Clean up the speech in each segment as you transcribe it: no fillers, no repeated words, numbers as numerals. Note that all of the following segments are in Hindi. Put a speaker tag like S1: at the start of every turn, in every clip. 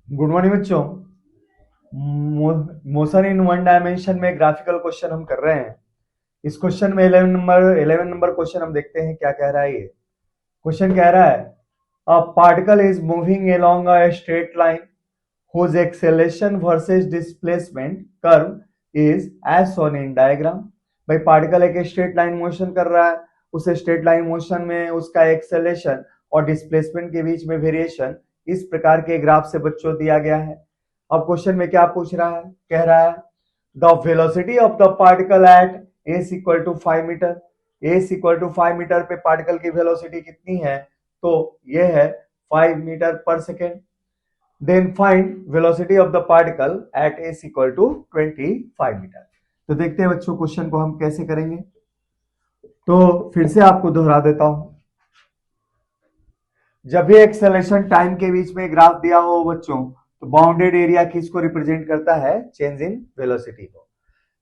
S1: गुड मॉर्निंग बच्चों। मोशन इन वन डायमेंशन में ग्राफिकल क्वेश्चन हम कर रहे हैं। इस क्वेश्चन में 11 नंबर क्वेश्चन हम देखते हैं क्या कह रहा है। ये क्वेश्चन कह रहा है a particle is moving along a straight line whose acceleration versus displacement curve is as shown in diagram। भाई पार्टिकल एक स्ट्रेट लाइन मोशन कर रहा है, उस स्ट्रेट लाइन मोशन में उसका एक्सेलेरेशन और डिस्प्लेसमेंट के बीच में वेरिएशन इस प्रकार के ग्राफ से बच्चों दिया गया है। अब क्वेश्चन में क्या पूछ रहा है, कह रहा है the velocity of the particle at S equal to 5 metre. S equal to 5 metre पे पार्टिकल की वेलोसिटी कितनी है, तो ये है 5 मीटर पर second. then find velocity of the particle at s equal to 25 metre. तो देखते हैं बच्चों क्वेश्चन को हम कैसे करेंगे। तो फिर से आपको दोहरा देता हूं। जब भी एक्सेलरेशन टाइम के बीच में ग्राफ दिया हो बच्चों, तो बाउंडेड एरिया किसको रिप्रेजेंट करता है, चेंज इन वेलोसिटी को।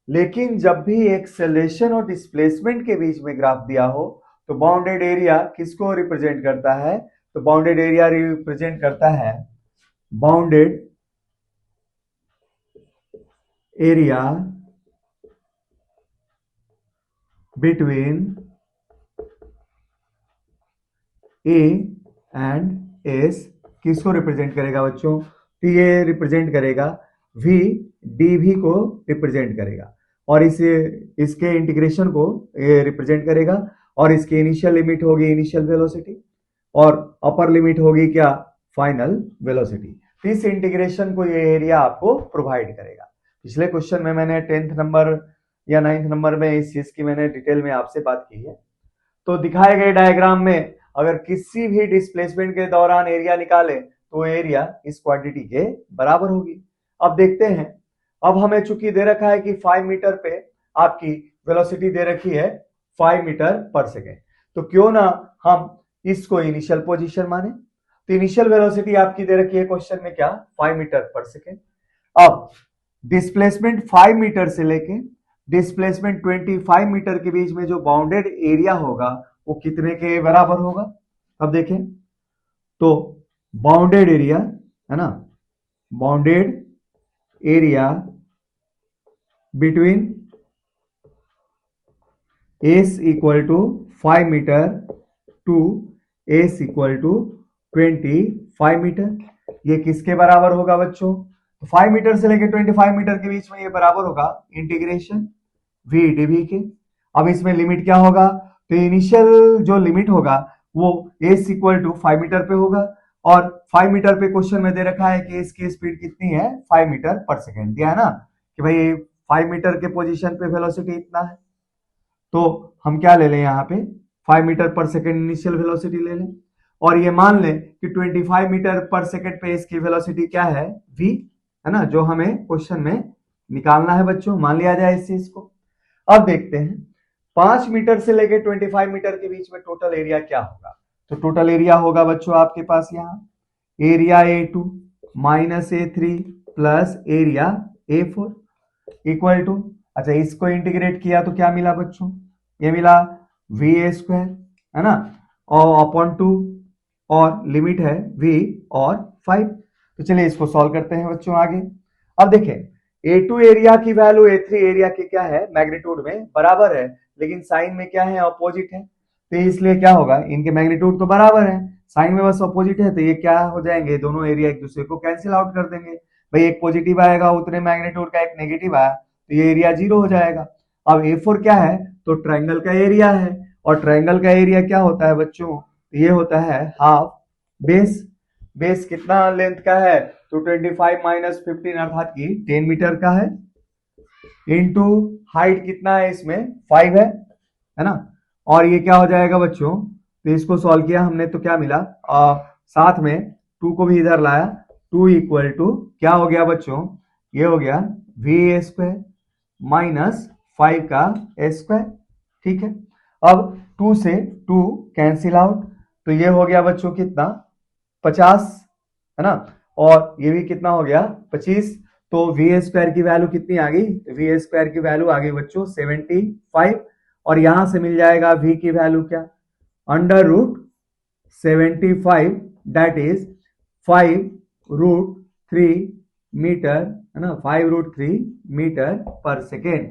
S1: लेकिन जब भी एक्सेलरेशन और डिस्प्लेसमेंट के बीच में ग्राफ दिया हो, तो बाउंडेड एरिया किसको रिप्रेजेंट करता है, तो बाउंडेड एरिया रिप्रेजेंट करता है bounded area between A and S. किसको रिप्रेजेंट करेगा बच्चों, तो ये रिप्रेजेंट करेगा वी डी वी को रिप्रेजेंट करेगा, और इसके इंटीग्रेशन को ये रिप्रेजेंट करेगा, और इसकी इनिशियल लिमिट होगी इनिशियल वेलोसिटी, और अपर लिमिट होगी क्या, फाइनल वेलोसिटी। तो इस इंटीग्रेशन को ये एरिया आपको प्रोवाइड करेगा। पिछले क्वेश्चन में मैंने 10th नंबर या 9th नंबर में इस चीज की मैंने डिटेल में आपसे बात की है। तो दिखाए गए डायग्राम में अगर किसी भी डिस्प्लेसमेंट के दौरान एरिया निकाले, तो एरिया इस क्वांटिटी के बराबर होगी। अब देखते हैं, अब हमें चूंकि दे रखा है कि 5 मीटर पे आपकी वेलोसिटी दे रखी है 5 मीटर पर सेकेंड, तो क्यों ना हम इसको इनिशियल पोजीशन माने। तो इनिशियल वेलोसिटी आपकी दे रखी है क्वेश्चन में क्या, 5 मीटर पर सेकेंड। अब डिस्प्लेसमेंट 5 मीटर से लेके डिस्प्लेसमेंट 25 मीटर के बीच में जो बाउंडेड एरिया होगा वो कितने के बराबर होगा। अब देखें तो बाउंडेड एरिया है ना, bounded area between S equal to 5 metre to S equal to 25 metre, ये किसके बराबर होगा बच्चों, 5 मीटर से लेकर 25 मीटर के बीच में ये बराबर होगा इंटीग्रेशन वी डीवी के। अब इसमें लिमिट क्या होगा, तो इनिशियल जो लिमिट होगा वो एस इक्वल टू 5 मीटर पे होगा, और 5 मीटर पे क्वेश्चन में दे रखा है कि इसकी स्पीड कितनी है, 5 मीटर पर सेकेंड दिया है ना, कि भाई 5 मीटर के पोजीशन पे वेलोसिटी इतना है। तो हम क्या ले लें यहाँ पे 5 मीटर पर सेकेंड इनिशियल वेलोसिटी ले लें, और ये मान लें कि 25 मीटर पर सेकेंड पे इसकी वेलोसिटी क्या है, v है ना, जो हमें क्वेश्चन में निकालना है बच्चों, मान लिया जाए इस चीज को। अब देखते हैं 5 मीटर से लेकर 25 मीटर के बीच में टोटल एरिया क्या होगा। तो टोटल एरिया होगा बच्चों आपके पास यहाँ area A2 minus A3 plus area A4 equal to, अच्छा इसको इंटीग्रेट किया तो क्या मिला बच्चों, ये मिला वी ए स्क्वायर है ना, और अपॉन 2, और लिमिट है v और 5। तो चलिए इसको सॉल्व करते हैं बच्चों आगे। अब देखें A2 एरिया की वैल्यू A3 एरिया की क्या है, मैग्नीट्यूड में बराबर है, लेकिन साइन में क्या है, अपोजिट है। तो इसलिए क्या होगा, इनके मैग्नीट्यूड तो बराबर है, साइन में बस अपोजिट है, तो ये क्या हो जाएंगे, दोनों एरिया एक दूसरे को कैंसिल आउट कर देंगे। भाई एक पॉजिटिव आएगा उतने मैग्नीट्यूड का, एक नेगेटिव आया तो ये एरिया 0 हो जाएगा। अब A4 क्या है, तो ट्रायंगल का एरिया है, और ट्रायंगल का एरिया क्या होता है बच्चों, ये होता है हाफ बेस। बेस कितना लेंथ का है, तो 25 माइनस 15 अर्थात की 10 मीटर का है, इनटू हाइट कितना है इसमें 5 है ना, और ये क्या हो जाएगा बच्चों, तो इसको सॉल्व किया हमने तो क्या मिला, साथ में 2 को भी इधर लाया, 2 इक्वल टू क्या हो गया बच्चों, ये हो गया वी ए स्क्वायर माइनस 5 का ए स्क्वायर। ठीक है, अब 2 से 2 कैंसिल आउट, तो ये हो गया बच्चों कितना 50 है ना, और ये भी कितना हो गया 25। तो वी स्क्वायर की वैल्यू कितनी आ गई, वी स्क्वायर की वैल्यू आ गई बच्चों 75, और यहां से मिल जाएगा v की वैल्यू क्या, under root 75 that is 5 root metre, है ना, 5√3 मीटर पर सेकेंड।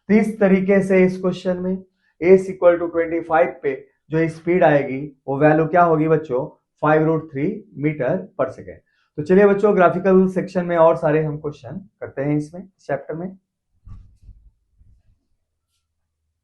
S1: तो इस तरीके से इस क्वेश्चन में एस इक्वल टू 25 पे जो स्पीड आएगी वो वैल्यू क्या होगी बच्चों, 5√3 मीटर पर सेकेंड। तो चलिए बच्चों ग्राफिकल सेक्शन में और सारे हम क्वेश्चन करते हैं इसमें चैप्टर में।